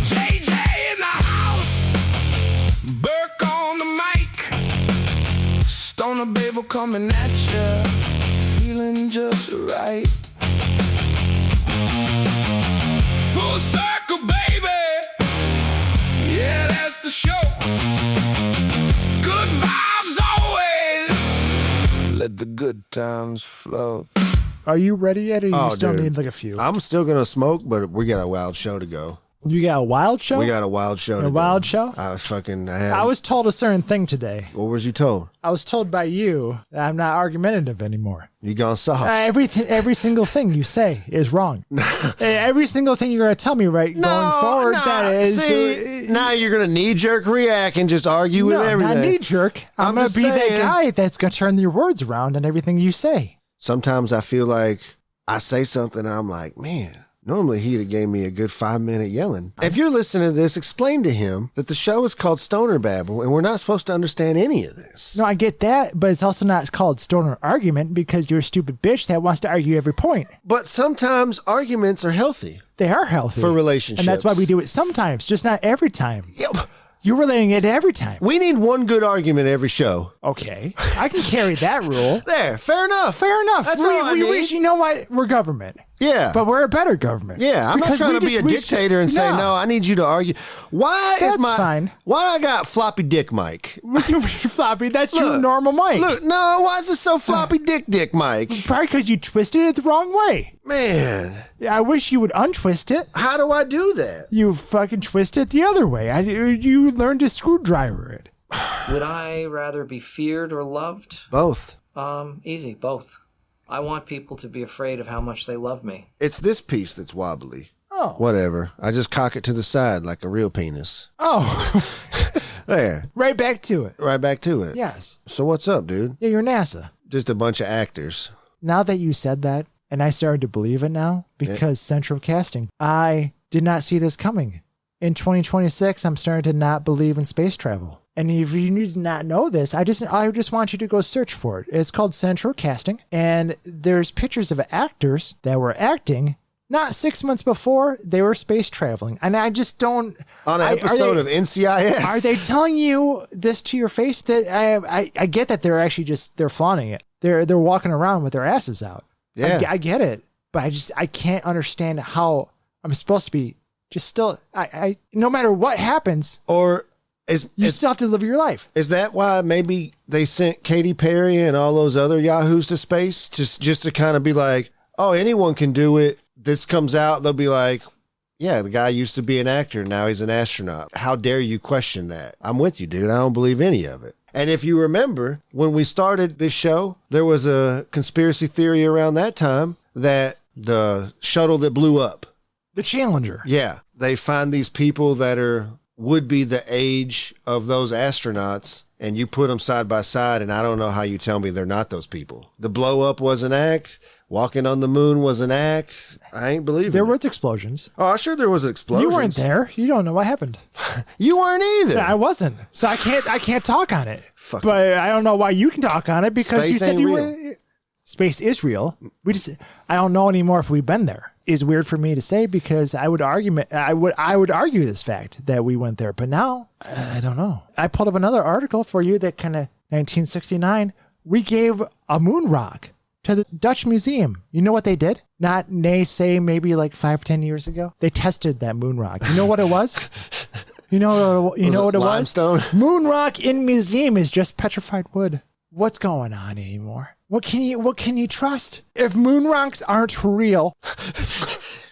JJ in the house, Burke on the mic, Stoner Babel coming at ya, feeling just right. Full circle, baby, yeah, that's the show. Good vibes always, let the good times flow. Are you ready yet, or you still dude. need like a few? I'm still going to smoke, but we got a wild show to go. You got a wild show? We got a wild show to go. A wild show? I was told a certain thing today. What was you told? I was told by you that I'm not argumentative anymore. You gone soft. Every single thing you say is wrong. Every single thing you're going to tell me going forward, that is... See, now you're going to knee-jerk react and just argue with everything. Not knee-jerk. I'm going to be that guy that's going to turn your words around and everything you say. Sometimes I feel like I say something and I'm like, man... Normally, he'd have gave me a good 5-minute yelling. If you're listening to this, explain to him that the show is called Stoner Babble, and we're not supposed to understand any of this. No, I get that, but it's also not called Stoner Argument because you're a stupid bitch that wants to argue every point. But sometimes arguments are healthy. They are healthy. For relationships. And that's why we do it sometimes, just not every time. Yep. You're relating it every time. We need one good argument every show. Okay. I can carry that rule. There. Fair enough. Fair enough. That's all I need. You know what? We're government. Yeah. But we're a better government. Yeah. I'm not trying to be a dictator and say, no, I need you to argue. That's fine. Why I got floppy dick mic? What do you mean floppy? That's your normal mic. Look, no, why is it so floppy dick mic? Probably because you twisted it the wrong way. Man. I wish you would untwist it. How do I do that? You fucking twist it the other way. You learned to screwdriver it. Would I rather be feared or loved? Both. Easy, both. I want people to be afraid of how much they love me. It's this piece that's wobbly. Oh. Whatever. I just cock it to the side like a real penis. Oh. There. Right back to it. Right back to it. Yes. So what's up, dude? Yeah, you're NASA. Just a bunch of actors. Now that you said that, and I started to believe it now, because Central Casting, I did not see this coming. In 2026, I'm starting to not believe in space travel. And if you did not know this, I just want you to go search for it. It's called Central Casting, and there's pictures of actors that were acting. Not 6 months before, they were space traveling. And I just don't... On an episode of NCIS. Are they telling you this to your face? That I get that they're actually they're flaunting it. They're walking around with their asses out. Yeah. I get it. But I can't understand how I'm supposed to be just still... no matter what happens... Or... You still have to live your life. Is that why maybe they sent Katy Perry and all those other yahoos to space? Just to kind of be like, oh, anyone can do it. This comes out, they'll be like, yeah, the guy used to be an actor. Now he's an astronaut. How dare you question that? I'm with you, dude. I don't believe any of it. And if you remember, when we started this show, there was a conspiracy theory around that time that the shuttle that blew up. The Challenger. Yeah. They find these people that would be the age of those astronauts, and you put them side by side, and I don't know how you tell me they're not those people. The blow up was an act. Walking on the moon was an act. I ain't believing There was explosions. Oh, sure there was explosions. You weren't there. You don't know what happened. You weren't either. I wasn't. So I can't talk on it. But I don't know why you can talk on it because Space you said ain't you real. were... Space is real. I don't know anymore if we've been there. It's weird for me to say because I would argue this fact that we went there. But now, I don't know. I pulled up another article for you that kind of 1969, we gave a moon rock to the Dutch Museum. You know what they did? Not say maybe like 5-10 years ago. They tested that moon rock. You know what it was? You know what it limestone? was? Moon rock in museum is just petrified wood. What's going on anymore? What can you trust? If moon rocks aren't real,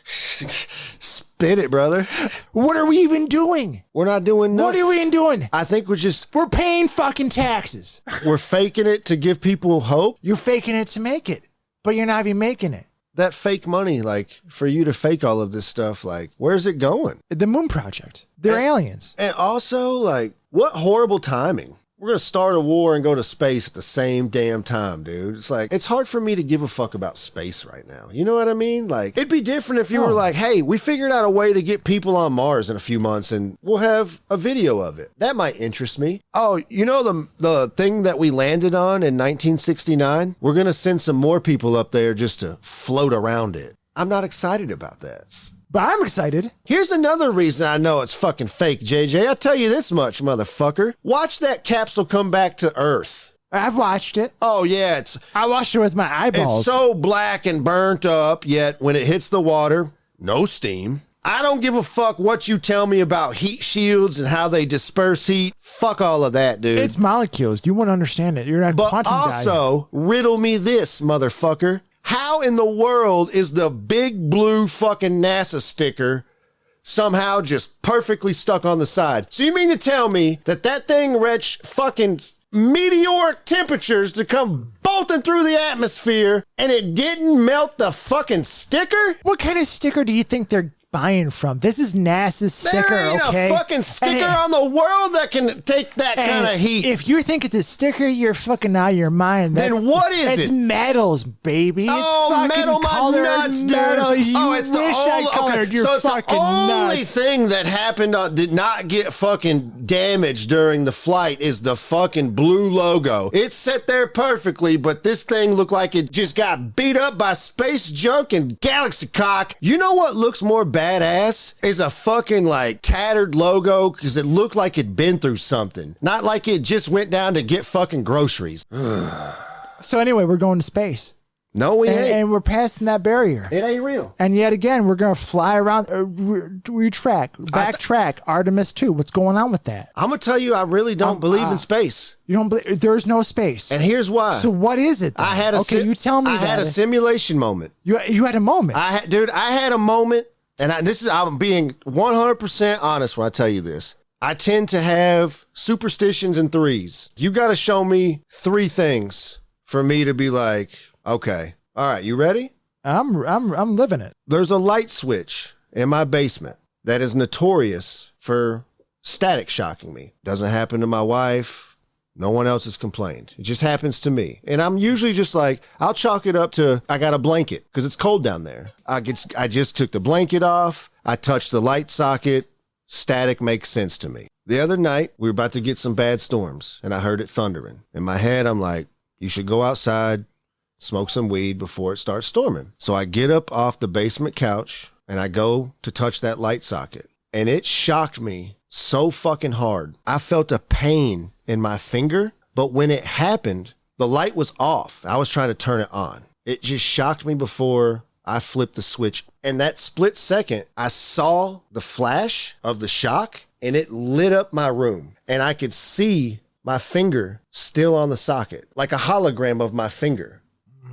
spit it, brother. What are we even doing? We're not doing nothing. What are we even doing? I think we're paying fucking taxes. We're faking it to give people hope. You're faking it to make it, but you're not even making it. That fake money, like for you to fake all of this stuff, like where's it going? The Moon Project. They're aliens. And also, like, what horrible timing. We're going to start a war and go to space at the same damn time, dude. It's like, it's hard for me to give a fuck about space right now. You know what I mean? Like, it'd be different if you were like, hey, we figured out a way to get people on Mars in a few months and we'll have a video of it. That might interest me. Oh, you know the thing that we landed on in 1969? We're going to send some more people up there just to float around it. I'm not excited about that. But I'm excited. Here's another reason I know it's fucking fake, JJ. I'll tell you this much, motherfucker. Watch that capsule come back to Earth. I've watched it. Oh, yeah, I watched it with my eyeballs. it's so black and burnt up, yet when it hits the water, no steam. I don't give a fuck what you tell me about heat shields and how they disperse heat. Fuck all of that, dude. It's molecules. You won't understand it. You're not a But quantum guy. also, riddle me this, motherfucker. How in the world is the big blue fucking NASA sticker somehow just perfectly stuck on the side? So you mean to tell me that that thing reached fucking meteoric temperatures to come bolting through the atmosphere and it didn't melt the fucking sticker? What kind of sticker do you think they're buying from? This is NASA's sticker, There ain't okay? a fucking sticker on the world that can take that kind of heat. If you think it's a sticker, you're fucking out of your mind. Then what is it's it? metals, baby. Oh, it's fucking metal, my colored nuts, dude. metal. You Oh, it's the wish I only, colored your so it's fucking the only nuts. thing that happened did not get fucking damaged during the flight is the fucking blue logo. It's set there perfectly, but this thing looked like it just got beat up by space junk and galaxy cock. You know what looks more badass? Is a fucking like tattered logo because it looked like it'd been through something. Not like it just went down to get fucking groceries. So anyway, we're going to space. No, we ain't. And we're passing that barrier. It ain't real. And yet again, we're going to fly around, backtrack Artemis 2. What's going on with that? I'm going to tell you, I really don't believe in space. You don't believe, there's no space. And here's why. So what is it then? I had a you tell me I had a simulation moment. You had a moment. I had a moment, and I'm being 100% honest when I tell you this. I tend to have superstitions and threes. You got to show me three things for me to be like, okay, all right, you ready? I'm living it. There's a light switch in my basement that is notorious for static shocking me. Doesn't happen to my wife. No one else has complained. It just happens to me. And I'm usually just like, I'll chalk it up to, I got a blanket because it's cold down there. I just took the blanket off. I touched the light socket. Static makes sense to me. The other night, we were about to get some bad storms and I heard it thundering. In my head, I'm like, you should go outside, smoke some weed before it starts storming. So I get up off the basement couch and I go to touch that light socket. And it shocked me so fucking hard. I felt a pain in my finger, but when it happened, the light was off. I was trying to turn it on. It just shocked me before I flipped the switch. And that split second, I saw the flash of the shock and it lit up my room. And I could see my finger still on the socket, like a hologram of my finger,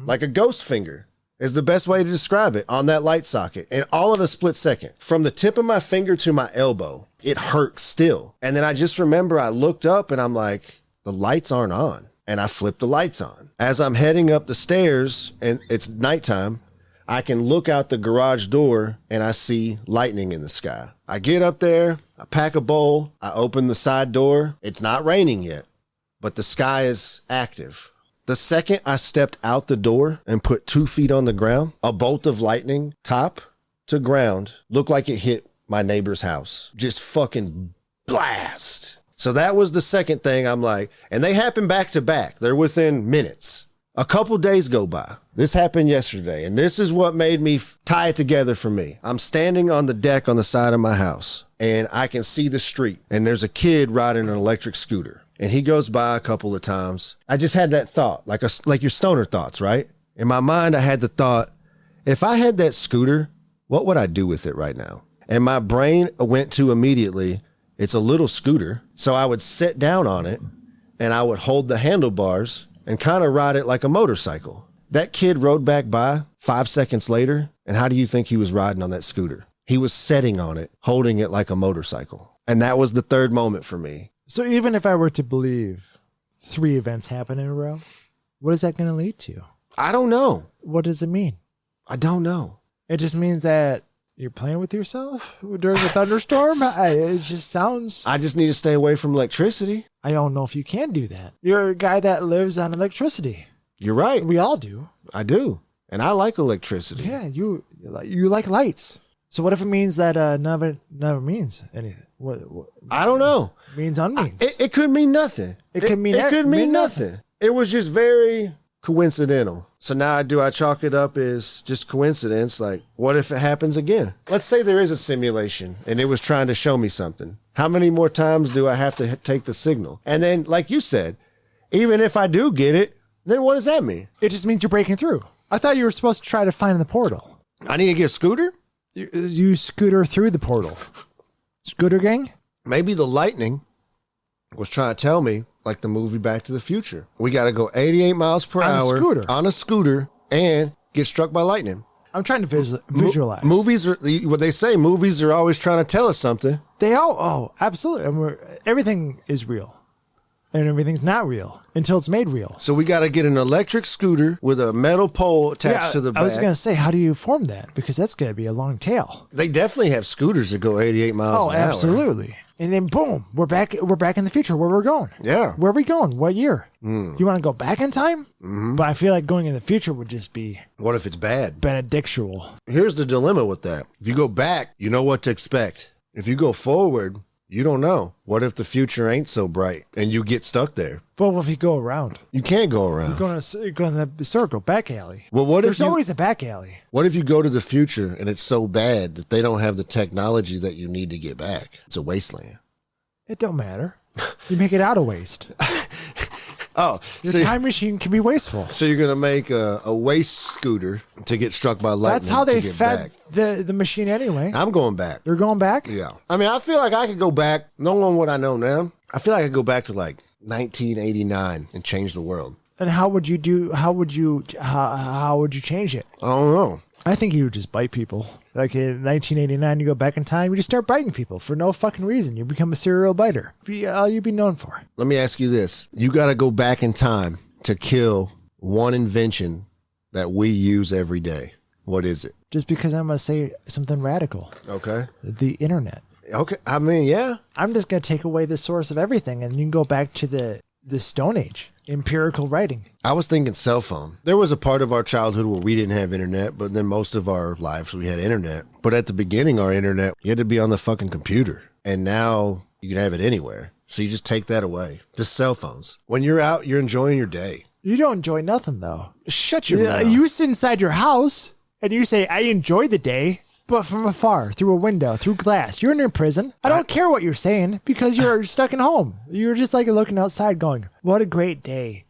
like a ghost finger is the best way to describe it on that light socket. And all in a split second, from the tip of my finger to my elbow, it hurt still. And then I just remember I looked up and I'm like, the lights aren't on. And I flipped the lights on. As I'm heading up the stairs and it's nighttime, I can look out the garage door and I see lightning in the sky. I get up there, I pack a bowl, I open the side door. It's not raining yet, but the sky is active. The second I stepped out the door and put 2 feet on the ground, a bolt of lightning, top to ground, looked like it hit my neighbor's house. Just fucking blast. So that was the second thing. I'm like, and they happen back to back. They're within minutes. A couple days go by. This happened yesterday, and this is what made me tie it together for me. I'm standing on the deck on the side of my house, and I can see the street, and there's a kid riding an electric scooter, and he goes by a couple of times. I just had that thought, like your stoner thoughts, right? In my mind, I had the thought, if I had that scooter, what would I do with it right now? And my brain went to immediately, it's a little scooter, so I would sit down on it, and I would hold the handlebars and kind of ride it like a motorcycle. That kid rode back by 5 seconds later, and how do you think he was riding on that scooter? He was sitting on it, holding it like a motorcycle. And that was the third moment for me. So even if I were to believe 3 events happen in a row, what is that going to lead to? I don't know. What does it mean? I don't know. It just means that you're playing with yourself during a thunderstorm? It just sounds... I just need to stay away from electricity. I don't know if you can do that. You're a guy that lives on electricity. You're right. We all do. I do. And I like electricity. Yeah, you like lights. So what if it means that none of it never means anything? What I don't know. Means unmeans. It could mean nothing. It could mean nothing. It was just very coincidental. So now do I chalk it up as just coincidence? Like, what if it happens again? Let's say there is a simulation and it was trying to show me something. How many more times do I have to take the signal? And then, like you said, even if I do get it, then what does that mean? It just means you're breaking through. I thought you were supposed to try to find the portal. I need to get a scooter? You scooter through the portal. Scooter gang? Maybe the lightning was trying to tell me, like the movie Back to the Future, we got to go 88 miles per hour on a scooter and get struck by lightning. I'm trying to visualize. Movies are what they say. Movies are always trying to tell us something. They all, oh, absolutely. And everything is real. And everything's not real until it's made real. So we got to get an electric scooter with a metal pole attached to the back. I was going to say, how do you form that? Because that's going to be a long tail. They definitely have scooters that go 88 miles an hour. Oh, absolutely. And then boom, we're back in the future where we're going. Yeah. Where are we going? What year? You want to go back in time? Mm-hmm. But I feel like going in the future would just be... What if it's bad? Benedictual. Here's the dilemma with that. If you go back, you know what to expect. If you go forward, you don't know. What if the future ain't so bright and you get stuck there? But what if you go around? You can't go around. You're going in the circle, back alley. Well, There's always a back alley. What if you go to the future and it's so bad that they don't have the technology that you need to get back? It's a wasteland. It don't matter. You make it out of waste. Oh, Your time machine can be wasteful. So you're going to make a waste scooter to get struck by lightning. That's how they get fed back. the machine anyway. I'm going back. You're going back? Yeah. I mean, I feel like I could go back, knowing what I know now. I feel like I could go back to like 1989 and change the world. And how would you change it? I don't know. I think you would just bite people. Like in 1989, you go back in time, you just start biting people for no fucking reason. You become a serial biter. All you'd be known for. Let me ask you this. You got to go back in time to kill one invention that we use every day. What is it? Just because I'm going to say something radical. Okay. The internet. Okay. I mean, yeah. I'm just going to take away the source of everything, and you can go back to the Stone Age. Empirical writing. I was thinking cell phone. There was a part of our childhood where we didn't have internet, but then most of our lives we had internet. But at the beginning, our internet, you had to be on the fucking computer. And now you can have it anywhere. So you just take that away. Just cell phones. When you're out, you're enjoying your day. You don't enjoy nothing, though. Shut your mouth. You sit inside your house and you say, I enjoy the day. But from afar, through a window, through glass, you're in your prison. I don't care what you're saying because you're stuck at home. You're just like looking outside going, what a great day.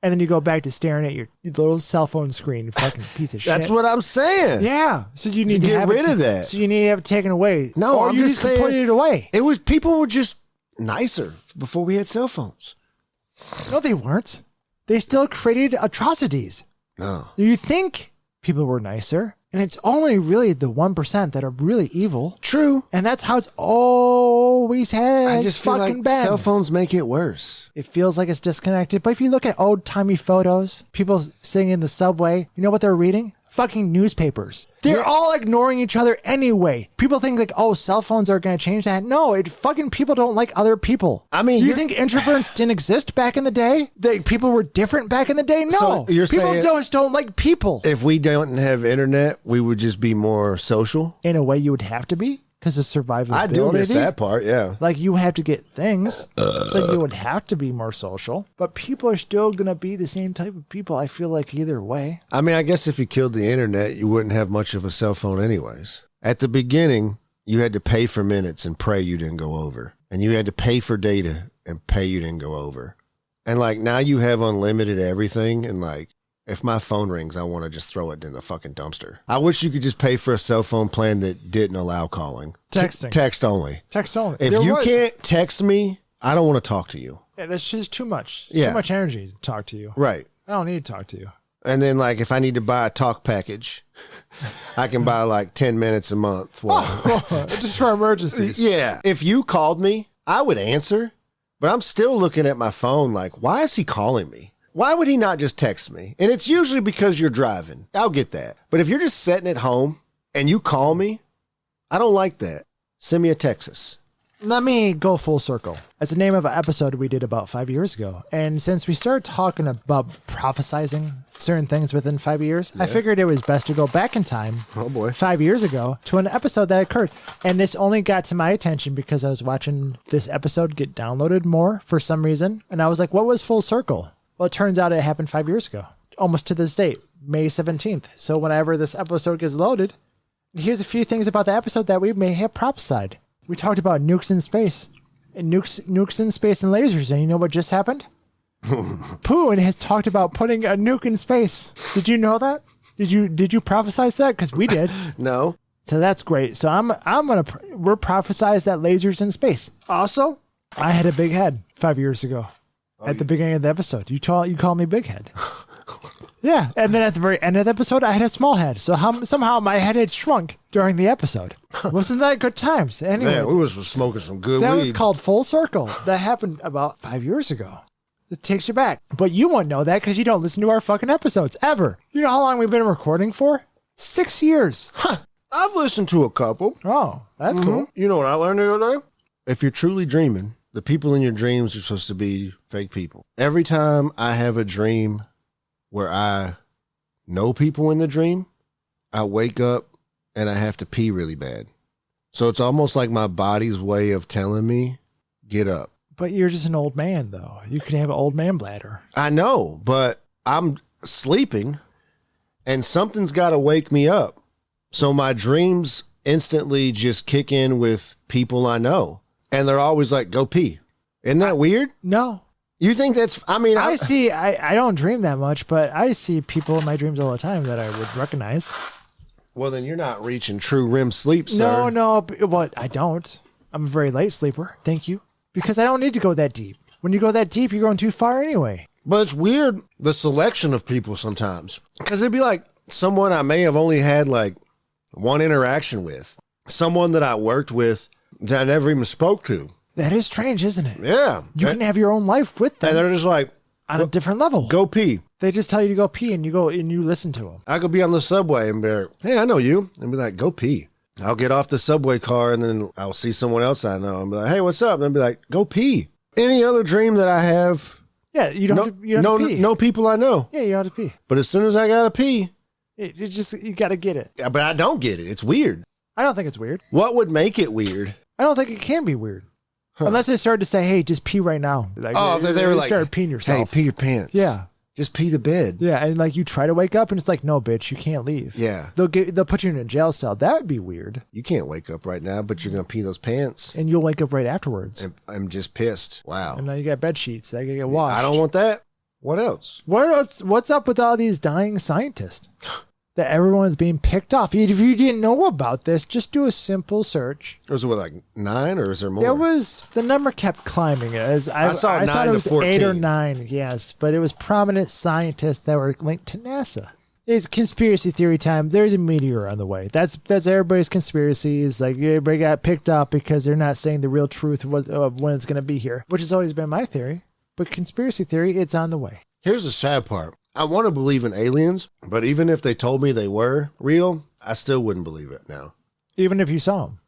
And then you go back to staring at your little cell phone screen, you fucking piece of shit. That's what I'm saying. Yeah. So you need to get have rid of that. So you need to have it taken away. No, or I'm you just saying, put it away. It was people were just nicer before we had cell phones. No, they weren't. They still created atrocities. No. You think people were nicer. And it's only really the 1% that are really evil. True. And that's how it's always has I just feel fucking like been. cell phones make it worse. It feels like it's disconnected. But if you look at old-timey photos, people sitting in the subway, you know what they're reading? Fucking newspapers. They're all ignoring each other anyway. People think like, oh, cell phones are going to change that. No, fucking people don't like other people. I mean, you think introverts didn't exist back in the day? That people were different back in the day? No. So you're people saying just don't like people. If we don't have internet, we would just be more social? In a way, you would have to be. Because of survivability. I do miss that part, yeah. Like, you have to get things, so you would have to be more social. But people are still going to be the same type of people, I feel like, either way. I mean, I guess if you killed the internet, you wouldn't have much of a cell phone anyways. At the beginning, you had to pay for minutes and pray you didn't go over. And you had to pay for data and pay you didn't go over. And, like, now you have unlimited everything, and, like, if my phone rings, I want to just throw it in the fucking dumpster. I wish you could just pay for a cell phone plan that didn't allow calling. Texting. Text only. Text only. If you can't text me, I don't want to talk to you. Yeah, that's just too much. Yeah. Too much energy to talk to you. Right. I don't need to talk to you. And then, like, if I need to buy a talk package, I can buy, like, 10 minutes a month. Well, just for emergencies. Yeah. If you called me, I would answer, but I'm still looking at my phone like, why is he calling me? Why would he not just text me? And it's usually because you're driving. I'll get that. But if you're just sitting at home and you call me, I don't like that. Send me a Texas. Let me go full circle. That's the name of an episode we did about 5 years ago. And since we started talking about prophesizing certain things within 5 years, I figured it was best to go back in time. Oh, boy. 5 years ago to an episode that occurred. And this only got to my attention because I was watching this episode get downloaded more for some reason. And I was like, what was full circle? Well, it turns out it happened 5 years ago. almost to this date, May 17th. So whenever this episode gets loaded, here's a few things about the episode that we may have prophesied. We talked about nukes in space, and nukes in space and lasers, and you know what just happened? Putin has talked about putting a nuke in space. Did you know that? Did you prophesize that? Because we did. No. So that's great. So we're prophesized that lasers in space. Also, I had a big head 5 years ago at the beginning of the episode. You call me big head. Yeah, and then at the very end of the episode, I had a small head. So somehow my head had shrunk during the episode. Wasn't that good times? Anyway, Man, we was smoking some good that weed. was called full circle. That happened about 5 years ago. It takes you back. But you won't know that because you don't listen to our fucking episodes, ever. You know how long we've been recording for? 6 years. I've listened to a couple. Oh, that's cool. You know what I learned the other day? If you're truly dreaming, the people in your dreams are supposed to be fake people. Every time I have a dream where I know people in the dream, I wake up and I have to pee really bad. So it's almost like my body's way of telling me, get up. But you're just an old man, though. You could have an old man bladder. I know, but I'm sleeping and something's got to wake me up. So my dreams instantly just kick in with people I know. And they're always like, go pee. Isn't that weird? No. You think that's, I don't dream that much, but I see people in my dreams all the time that I would recognize. Well, then you're not reaching true REM sleep, sir. No, but I don't. I'm a very light sleeper. Thank you. Because I don't need to go that deep. When you go that deep, you're going too far anyway. But it's weird, the selection of people sometimes. Because it'd be like someone I may have only had like one interaction with. Someone that I worked with that I never even spoke to. That is strange, isn't it? Yeah. You can have your own life with them. And they're just like, on a different level. go pee. They just tell you to go pee and you go and you listen to them. I could be on the subway and be like, hey, I know you. And be like, go pee. I'll get off the subway car and then I'll see someone else I know and be like, hey, what's up? And I'll be like, go pee. Any other dream that I have, Yeah, you don't have to pee. no people I know. Yeah, you don't have to pee. But as soon as I got to pee, It's just, you got to get it. yeah, but I don't get it. It's weird. I don't think it's weird. What would make it weird? I don't think it can be weird. Unless they started to say, hey, just pee right now. Like, They were like, started peeing hey, yourself. pee your pants. Yeah. Just pee the bed. Yeah, and like you try to wake up and it's like, no, bitch, you can't leave. Yeah. They'll put you in a jail cell. That would be weird. You can't wake up right now, but you're going to pee those pants. And you'll wake up right afterwards. And I'm just pissed. Wow. And now you got bed sheets. I gotta get washed. I don't want that. What else? What's up with all these dying scientists? That everyone's being picked off. If you didn't know about this, just do a simple search. Was it like 9 or is there more? It was, the number kept climbing. I saw 9 thought it to was 14. 8 or 9, yes. But it was prominent scientists that were linked to NASA. It's conspiracy theory time. There's a meteor on the way. That's everybody's conspiracies. Like, everybody got picked up because they're not saying the real truth of when it's going to be here, which has always been my theory. But conspiracy theory, it's on the way. Here's the sad part. I want to believe in aliens, but even if they told me they were real, I still wouldn't believe it now. Even if you saw them.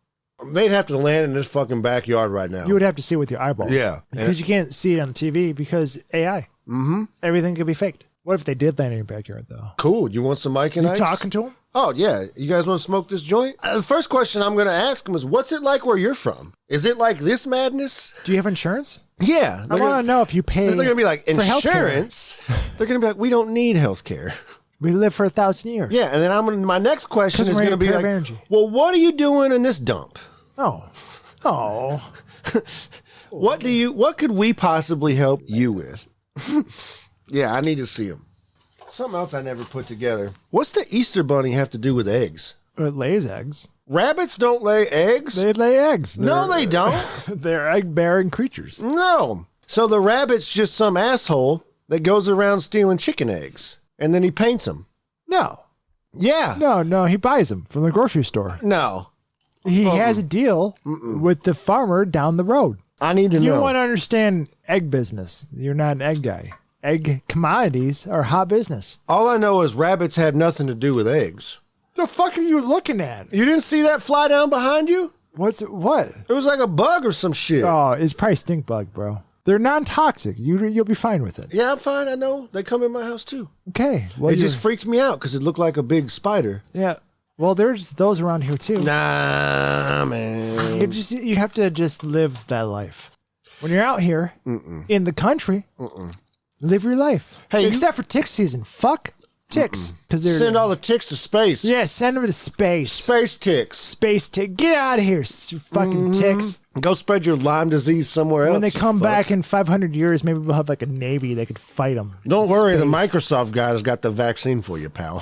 They'd have to land in this fucking backyard right now. You would have to see it with your eyeballs. Yeah. Because you can't see it on TV because AI. Mm-hmm. Everything could be faked. What if they did land in your backyard, though? Cool. You want some Mike and You Ike's? talking to them? Oh, yeah. You guys want to smoke this joint? The first question I'm going to ask them is, what's it like where you're from? Is it like this madness? Do you have insurance? Yeah. I want to know if you pay. They're going to be like, for healthcare. insurance? They're going to be like, we don't need health care. We live for 1,000 years. Yeah, and then my next question 'Cause is we're going to be pure like, energy. well, what are you doing in this dump? Oh. What could we possibly help you with? Yeah, I need to see them. Something else I never put together. What's the Easter Bunny have to do with eggs? It lays eggs. Rabbits don't lay eggs? They lay eggs. No, they don't. They're egg-bearing creatures. No. So the rabbit's just some asshole that goes around stealing chicken eggs, and then he paints them. No. Yeah. No, he buys them from the grocery store. No. He has a deal with the farmer down the road. I need to You know. want to understand egg business. You're not an egg guy. Egg commodities are hot business. All I know is rabbits had nothing to do with eggs. The fuck are you looking at? You didn't see that fly down behind you? What? It was like a bug or some shit. Oh, it's probably stink bug, bro. They're non-toxic. You'll be fine with it. Yeah, I'm fine. I know. They come in my house too. Okay. Well, It just freaked me out because it looked like a big spider. yeah. Well, there's those around here too. Nah, man. You have to just live that life. When you're out here in the country, Live your life. Hey, except for tick season. Fuck ticks. Because they're Send all the ticks to space. yeah, send them to space. Space ticks. Space tick. Get out of here, fucking ticks. Go spread your Lyme disease somewhere else. When they you come fuck. back in 500 years, maybe we'll have like a navy that could fight them. Don't worry, the Microsoft guys got the vaccine for you, pal.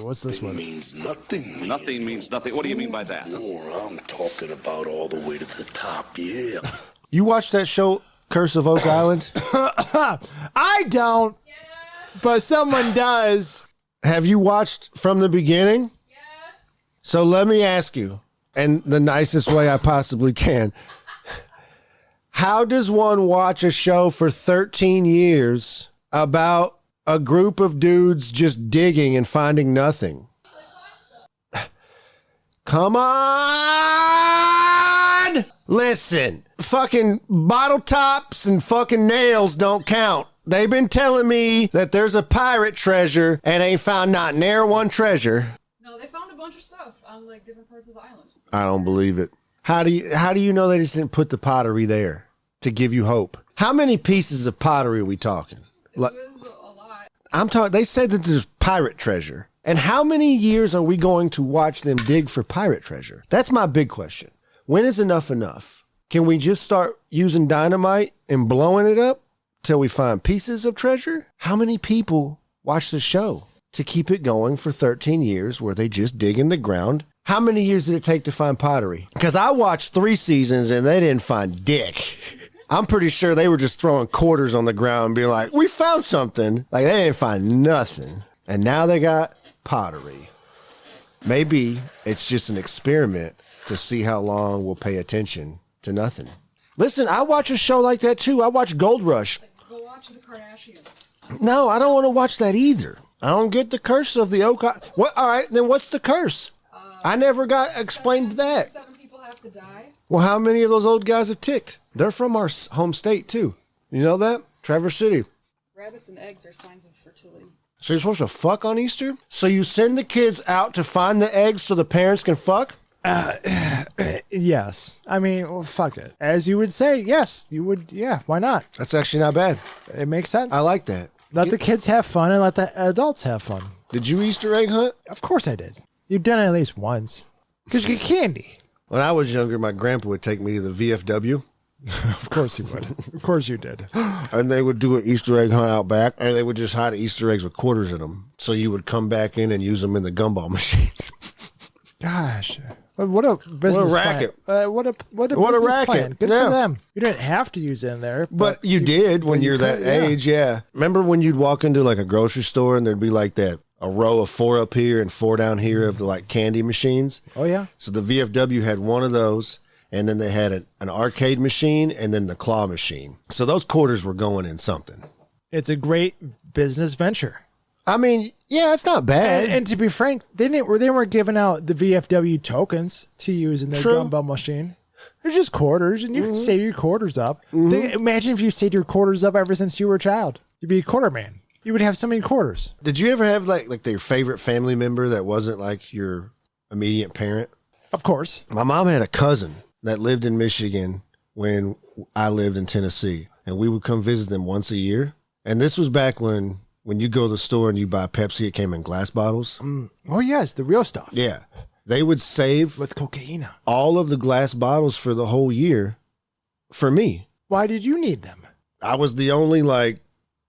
What's this one? Means nothing. Nothing means nothing. What do you mean by that? More, I'm talking about all the way to the top, yeah. You watched that show, Curse of Oak Island? I don't, but someone does. Have you watched from the beginning? Yes. So let me ask you, in the nicest way I possibly can, how does one watch a show for 13 years about a group of dudes just digging and finding nothing? Come on! Listen, fucking bottle tops and fucking nails don't count. They've been telling me that there's a pirate treasure and ain't found not near one treasure. No, they found a bunch of stuff on like different parts of the island. I don't believe it. How do you know they just didn't put the pottery there to give you hope? How many pieces of pottery are we talking? It was a lot. I'm talking. They said that there's pirate treasure, and how many years are we going to watch them dig for pirate treasure? That's my big question. When is enough enough? Can we just start using dynamite and blowing it up till we find pieces of treasure? How many people watch the show to keep it going for 13 years where they just dig in the ground? How many years did it take to find pottery? Because I watched 3 seasons and they didn't find dick. I'm pretty sure they were just throwing quarters on the ground and being like, we found something. Like, they didn't find nothing. And now they got pottery. Maybe it's just an experiment to see how long we'll pay attention to nothing. Listen, I watch a show like that too. I watch Gold Rush. Go watch the Kardashians. No, I don't want to watch that either. I don't get the curse of the Oak. What? All right, then what's the curse? I never got explained that. 7 people have to die. Well, how many of those old guys have ticked? They're from our home state too. You know that? Traverse City. Rabbits and eggs are signs of fertility. So you're supposed to fuck on Easter? So you send the kids out to find the eggs so the parents can fuck? Yes. I mean, well, fuck it. As you would say, yes, you would. Yeah, why not? That's actually not bad. It makes sense. I like that. Let the kids have fun and let the adults have fun. Did you Easter egg hunt? Of course I did. You've done it at least once. Because you get candy. When I was younger, my grandpa would take me to the VFW. Of course you would. Of course you did. And they would do an Easter egg hunt out back, and they would just hide Easter eggs with quarters in them. So you would come back in and use them in the gumball machines. Gosh. What a business racket. plan. What a business racket. plan. Good Yeah. for them. You didn't have to use it in there. But you did when you're that could, yeah. age, yeah. Remember when you'd walk into like a grocery store and there'd be like that, a row of 4 up here and 4 down here of the like candy machines? Oh, yeah. So the VFW had one of those, and then they had an arcade machine and then the claw machine. So those quarters were going in something. It's a great business venture. I mean, yeah, it's not bad. And to be frank, they weren't giving out the VFW tokens to use in their True. gumball machine. They're just quarters, and you can save your quarters up. Imagine if you saved your quarters up ever since you were a child. You'd be a quarter man. You would have so many quarters. Did you ever have like your favorite family member that wasn't like your immediate parent? Of course. My mom had a cousin that lived in Michigan when I lived in Tennessee, and we would come visit them once a year. And this was back when you go to the store and you buy Pepsi, it came in glass bottles. Oh, yes, the real stuff. Yeah. They would save With cocaine. all of the glass bottles for the whole year for me. Why did you need them? I was the only like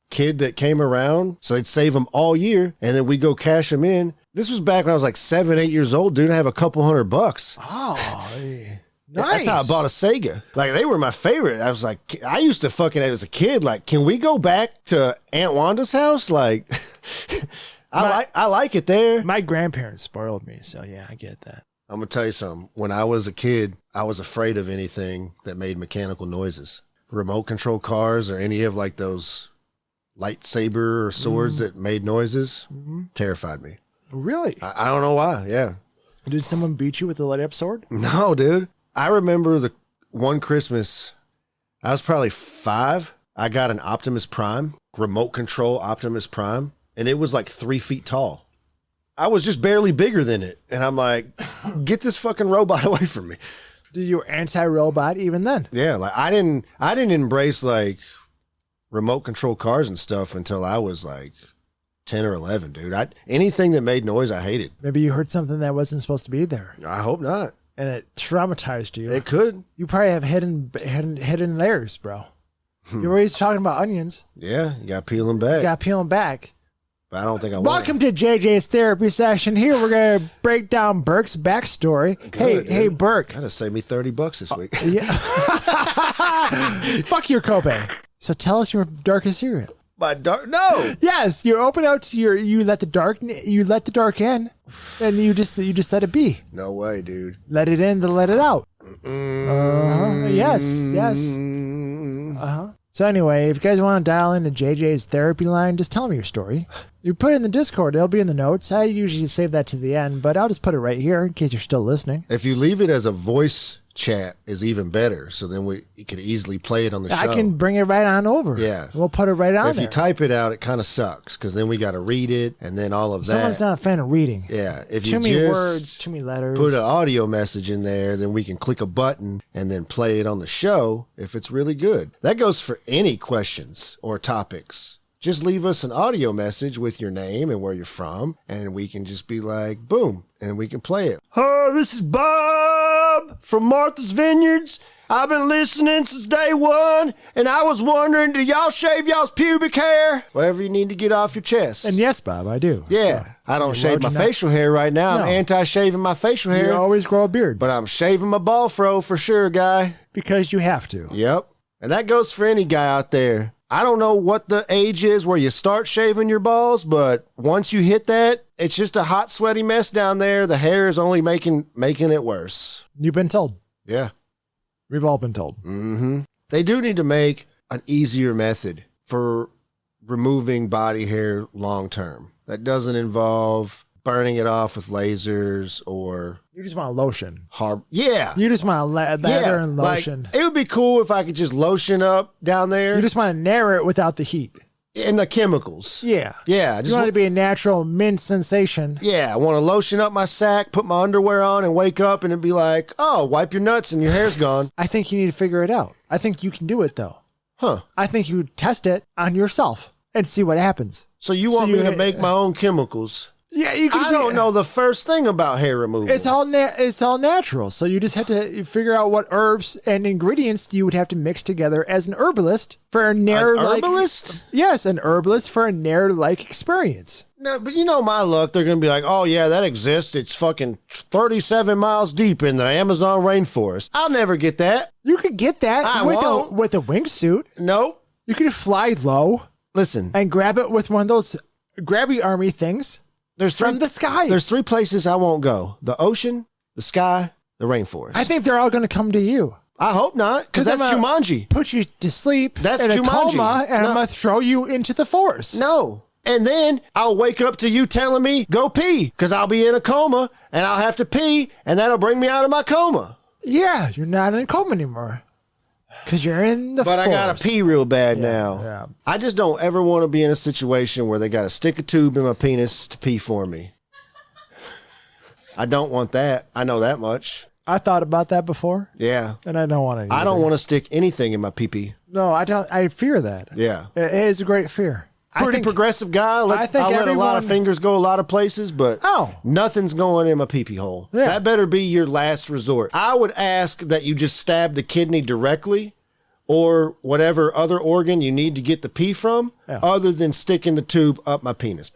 kid that came around, so they'd save them all year, and then we go cash them in. This was back when I was like 7, 8 years old, dude. I have a couple $100. Oh, nice. That's how I bought a Sega. Like, they were my favorite. I was like, I used to fucking, as a kid, like, can we go back to Aunt Wanda's house? Like, I like it there. My grandparents spoiled me, so yeah, I get that. I'm going to tell you something. When I was a kid, I was afraid of anything that made mechanical noises. Remote control cars or any of like those lightsaber or swords that made noises terrified me. Really? I don't know why. Yeah. Did someone beat you with a light up sword? No, dude. I remember the one Christmas, I was probably 5. I got an Optimus Prime, remote control Optimus Prime, and it was like 3 feet tall. I was just barely bigger than it. And I'm like, get this fucking robot away from me. You were anti-robot even then. Yeah, like I didn't embrace like remote control cars and stuff until I was like 10 or 11, dude. Anything that made noise, I hated. Maybe you heard something that wasn't supposed to be there, I hope not. and it traumatized you. It could. You probably have hidden layers, bro. You're always talking about onions. Yeah, you got to peel them back. You got peeling back. But I don't think I want. Welcome to JJ's therapy session. Here we're gonna break down Burke's backstory. Hey, Burke. That'll save me $30 this week. Yeah. Fuck your copay. So tell us your darkest secret. My dark. No. Yes, you open out to you let the dark in, and you just let it be. No way, dude. Let it in, then let it out. Yes. So anyway, if you guys want to dial into JJ's therapy line, just tell me your story. You put it in the Discord. It'll be in the notes. I usually save that to the end, but I'll just put it right here in case you're still listening. If you leave it as a voice chat, is even better. So then you could easily play it on the show. I can bring it right on over. Yeah. We'll put it right on If there. you type it out, it kind of sucks because then we got to read it and then all of that. Someone's not a fan of reading. Yeah. If Too you many just words, too many letters. put an audio message in there, then we can click a button and then play it on the show if it's really good. That goes for any questions or topics. Just leave us an audio message with your name and where you're from, and we can just be like, boom, and we can play it. Oh, this is Bob from Martha's Vineyards. I've been listening since day one, and I was wondering, do y'all shave y'all's pubic hair? Whatever you need to get off your chest. And yes, Bob, I do. Yeah, So, I don't you're shave large my enough. facial hair right now. No. I'm anti-shaving my facial hair. You always grow a beard. But I'm shaving my ball fro for sure, guy. Because you have to. Yep. And that goes for any guy out there. I don't know what the age is where you start shaving your balls, but once you hit that, it's just a hot, sweaty mess down there. The hair is only making it worse. You've been told. Yeah. We've all been told. Mm-hmm. They do need to make an easier method for removing body hair long term. That doesn't involve burning it off with lasers or You just want lotion. hard. Yeah. You just want lather and like, lotion. it would be cool if I could just lotion up down there You just want to nair it without the heat. and the chemicals. Yeah. Yeah. I You just want it to be a natural mint sensation. yeah, I want to lotion up my sack, put my underwear on, and wake up and it'd be like, oh, wipe your nuts and your hair's gone. I think you need to figure it out. I think you can do it, though. Huh. I think you test it on yourself and see what happens. So you want me you- to make my own chemicals? Yeah, you can. I don't know the first thing about hair removal. It's all natural. So you just have to figure out what herbs and ingredients you would have to mix together as an herbalist for a nair-like. herbalist? Yes, an herbalist for a nair-like experience. No, but you know my luck. They're going to be like, oh, yeah, that exists. It's fucking 37 miles deep in the Amazon rainforest. I'll never get that. You could get that I with won't. with a wingsuit. Nope. You could fly low Listen, and grab it with one of those grabby army things there's from the skies. There's 3 places I won't go. The ocean, the sky, the rainforest. I think they're all going to come to you. I hope not, because that's I'm gonna Jumanji. Put you to sleep That's in a Jumanji. coma, and No. I'm going to throw you into the forest. No. And then I'll wake up to you telling me, go pee, because I'll be in a coma, and I'll have to pee, and that'll bring me out of my coma. Yeah, you're not in a coma anymore. Because you're in the But forest. I got to pee real bad now. yeah. I just don't ever want to be in a situation where they got to stick a tube in my penis to pee for me. I don't want that. I know that much. I thought about that before, Yeah. and I don't want to. I don't want to stick anything in my pee-pee. No, I don't. I fear that. Yeah. It is a great fear. I Pretty think, progressive guy. I think I'll let a lot of everyone- fingers go a lot of places, but Oh. nothing's going in my pee-pee hole. Yeah. That better be your last resort. I would ask that you just stab the kidney directly or whatever other organ you need to get the pee from, Yeah. other than sticking the tube up my penis.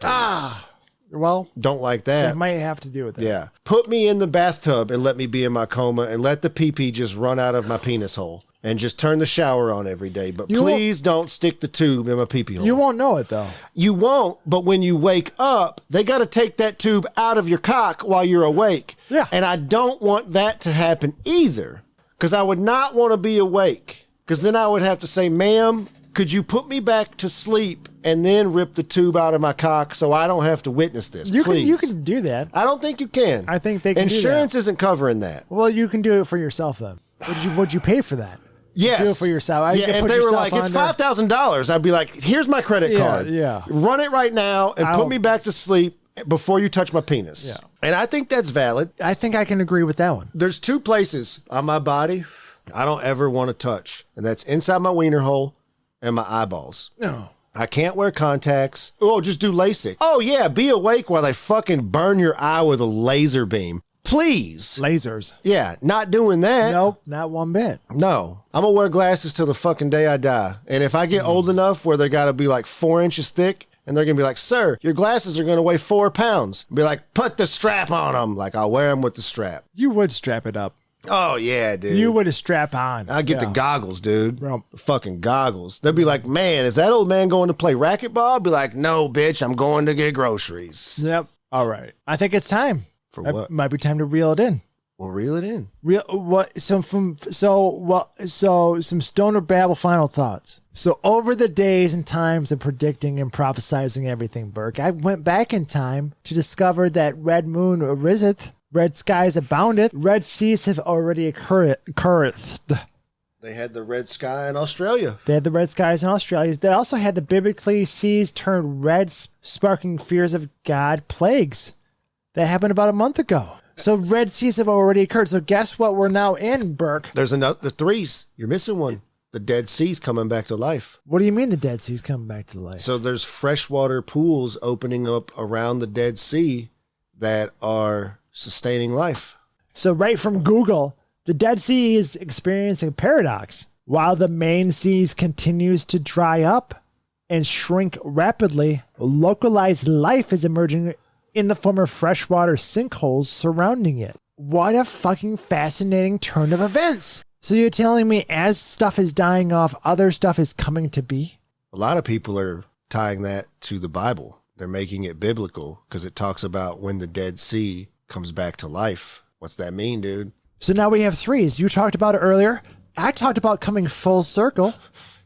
Well, Don't like I that. might have to do with that. Yeah. Put me in the bathtub and let me be in my coma and let the pee-pee just run out of my penis hole. And just turn the shower on every day. But You won't- please don't stick the tube in my pee-pee hole. You won't know it though. You won't, but when you wake up, they got to take that tube out of your cock while you're awake. Yeah. And I don't want that to happen either, because I would not want to be awake, because then I would have to say, ma'am, could you put me back to sleep and then rip the tube out of my cock so I don't have to witness this, please? You can do that. I don't think you can. I think they can do that. Insurance isn't covering that. Well, you can do it for yourself then. Would you pay for that? Yes. Do it for yourself. You Yeah, can if put they were yourself like, it's under- $5,000, I'd be like, here's my credit Yeah, card. yeah. Run it right now and I'll- put me back to sleep before you touch my penis. Yeah. And I think that's valid. I think I can agree with that one. There's 2 places on my body I don't ever want to touch, and that's inside my wiener hole and my eyeballs. No. I can't wear contacts. Oh, just do LASIK. Oh, yeah, be awake while they fucking burn your eye with a laser beam. Please. Lasers. Yeah, not doing that. Nope, not one bit. No. I'm going to wear glasses till the fucking day I die. And if I get old enough where they got to be like 4 inches thick, and they're going to be like, sir, your glasses are going to weigh 4 pounds. Be like, put the strap on them. Like, I'll wear them with the strap. You would strap it up. Oh, yeah, dude. You would have strap on. I get the goggles, dude. Bro. The fucking goggles. They'll be like, man, is that old man going to play racquetball? I'll be like, no, bitch, I'm going to get groceries. Yep. All right. I think it's time. For what? Might be time to reel it in. Well, reel it in. Some stoner babble final thoughts. So over the days and times of predicting and prophesizing everything, Burke, I went back in time to discover that red moon ariseth, red skies aboundeth, red seas have already occurreth. They had the red sky in Australia. They had the red skies in Australia. They also had the biblically seas turned red, sparking fears of God plagues. That happened about a month ago. So red seas have already occurred. So guess what we're now in, Burke? There's the 3s. You're missing one. The Dead Sea's coming back to life. What do you mean the Dead Sea's coming back to life? So there's freshwater pools opening up around the Dead Sea that are sustaining life. So right from Google, the Dead Sea is experiencing a paradox. While the main seas continues to dry up and shrink rapidly, localized life is emerging in the form of freshwater sinkholes surrounding it. What a fucking fascinating turn of events. So you're telling me as stuff is dying off, other stuff is coming to be? A lot of people are tying that to the Bible. They're making it biblical because it talks about when the Dead Sea comes back to life. What's that mean, dude? So now we have 3s. You talked about it earlier. I talked about coming full circle.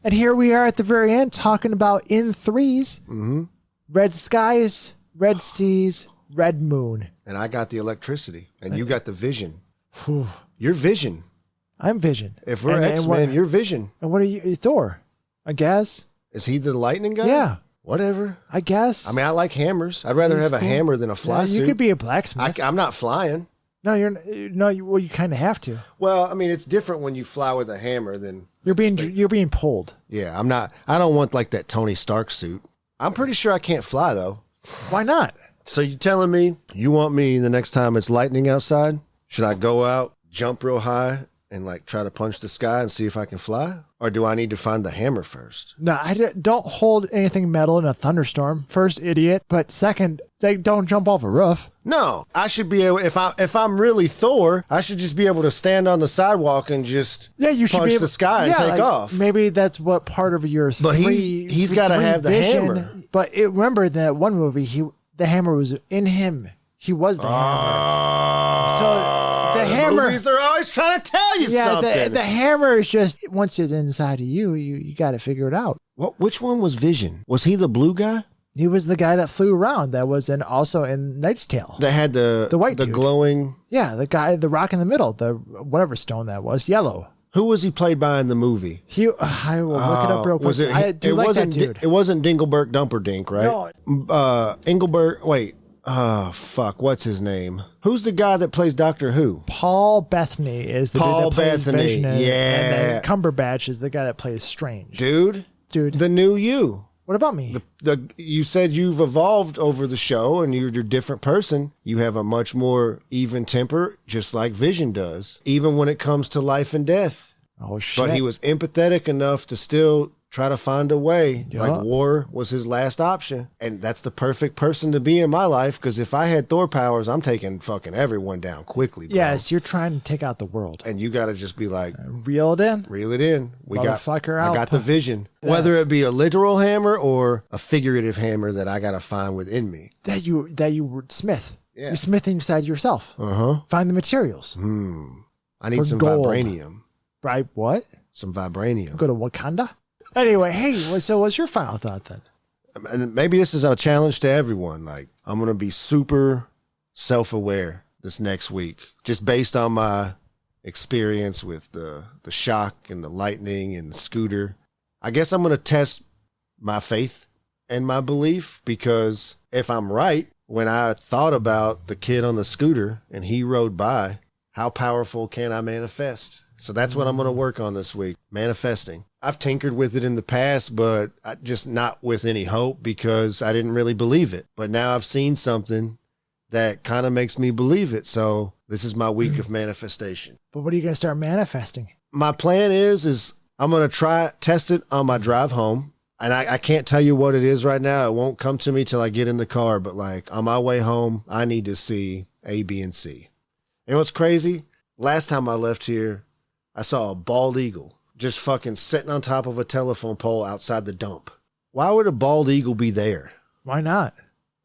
And here we are at the very end talking about in 3s. Mm-hmm. Red skies, red seas, red moon. And I got the electricity, and you got the vision. Whew. Your vision. I'm Vision. If we're And X-Men, you're Vision. And what are you? Thor, I guess. Is he the lightning guy? Yeah. Whatever. I guess. I mean, I like hammers. I'd rather He's have a cool. hammer than a fly Yeah, suit. you could be a blacksmith. I'm not flying. No, you're no. Well, you kind of have to. Well, I mean, it's different when you fly with a hammer than You're being pulled. Yeah, I'm not. I don't want like that Tony Stark suit. I'm pretty sure I can't fly though. Why not? So you telling me you want me the next time it's lightning outside? Should I go out, jump real high, and like try to punch the sky and see if I can fly? Or do I need to find the hammer first? No, don't hold anything metal in a thunderstorm. First, idiot. But second, they don't jump off a roof. No, I should be able. If I'm really Thor, I should just be able to stand on the sidewalk and just You should punch be able, the sky and take like, off. Maybe that's what part of your But he's got to have the vision. hammer. But remember that one movie, the hammer was in him. He was the hammer. So the hammer. Movies are always trying to tell you something. The hammer is just once it's inside of you, you got to figure it out. Which one was Vision? Was he the blue guy? He was the guy that flew around. That was also in Knight's Tale. That had the white dude. glowing. Yeah, the guy, the rock in the middle, the whatever stone that was, yellow. Who was he played by in the movie? I will look it up real quick. Was it? I do like that dude. It wasn't Dingleberg Dumperdink, right? No. Engelbert. Wait. Oh fuck. What's his name? Who's the guy that plays Doctor Who? Paul Bethany is the Paul dude that plays Bethany, Vision, and yeah. then Cumberbatch is the guy that plays Strange. Dude. The new you. What about me? You said you've evolved over the show and you're a different person. You have a much more even temper, just like Vision does, even when it comes to life and death. Oh, shit. But he was empathetic enough to still try to find a way. Yeah. Like war was his last option. And that's the perfect person to be in my life, because if I had Thor powers, I'm taking fucking everyone down quickly, bro. Yes, you're trying to take out the world. And you got to just be like, reel it in. reel it in. Motherfucker I got the vision. Yeah. Whether it be a literal hammer or a figurative hammer that I got to find within me. That you would smith. Yeah. You're smithing inside yourself. Uh-huh. Find the materials. I need For some gold. vibranium. Right? What? Some vibranium. Go to Wakanda? Anyway, hey, so what's your final thought then? And maybe this is a challenge to everyone. Like, I'm going to be super self-aware this next week, just based on my experience with the shock and the lightning and the scooter. I guess I'm going to test my faith and my belief, because if I'm right, when I thought about the kid on the scooter and he rode by, how powerful can I manifest? So that's what I'm going to work on this week, manifesting. I've tinkered with it in the past, but just not with any hope because I didn't really believe it. But now I've seen something that kind of makes me believe it. So this is my week of manifestation. But what are you going to start manifesting? My plan is I'm going to test it on my drive home. And I can't tell you what it is right now. It won't come to me till I get in the car. But like on my way home, I need to see A, B, and C. And what's crazy? Last time I left here, I saw a bald eagle just fucking sitting on top of a telephone pole outside the dump. Why would a bald eagle be there? Why not?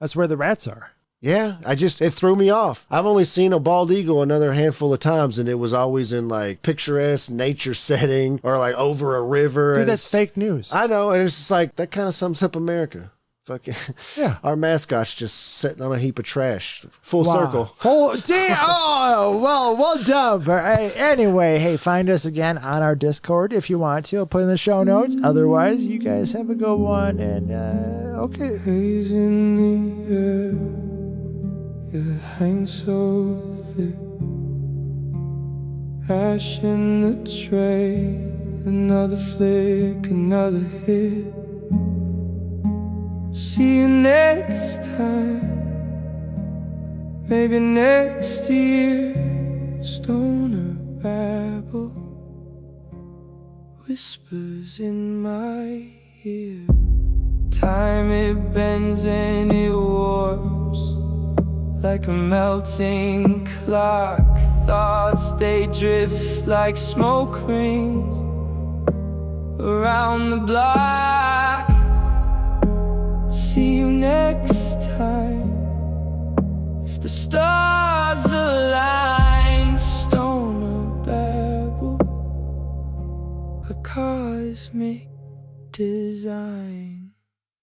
That's where the rats are. Yeah, it threw me off. I've only seen a bald eagle another handful of times, and it was always in like picturesque nature setting or like over a river. Dude, that's fake news. I know, and it's just like that kind of sums up America. Fucking yeah. Our mascot's just sitting on a heap of trash. Full Wow. circle. Full damn. Oh, well done. All right. Anyway, hey, find us again on our Discord if you want to. I'll put in the show notes. Otherwise, you guys have a good one. And okay. Haze in the air, you hang so thick. Ash in the tray, another flick, another hit. See you next time, maybe next year. Stoner babble, whispers in my ear. Time it bends and it warps like a melting clock. Thoughts they drift like smoke rings around the block. See you next time. If the stars align, stoner babble, a cosmic design.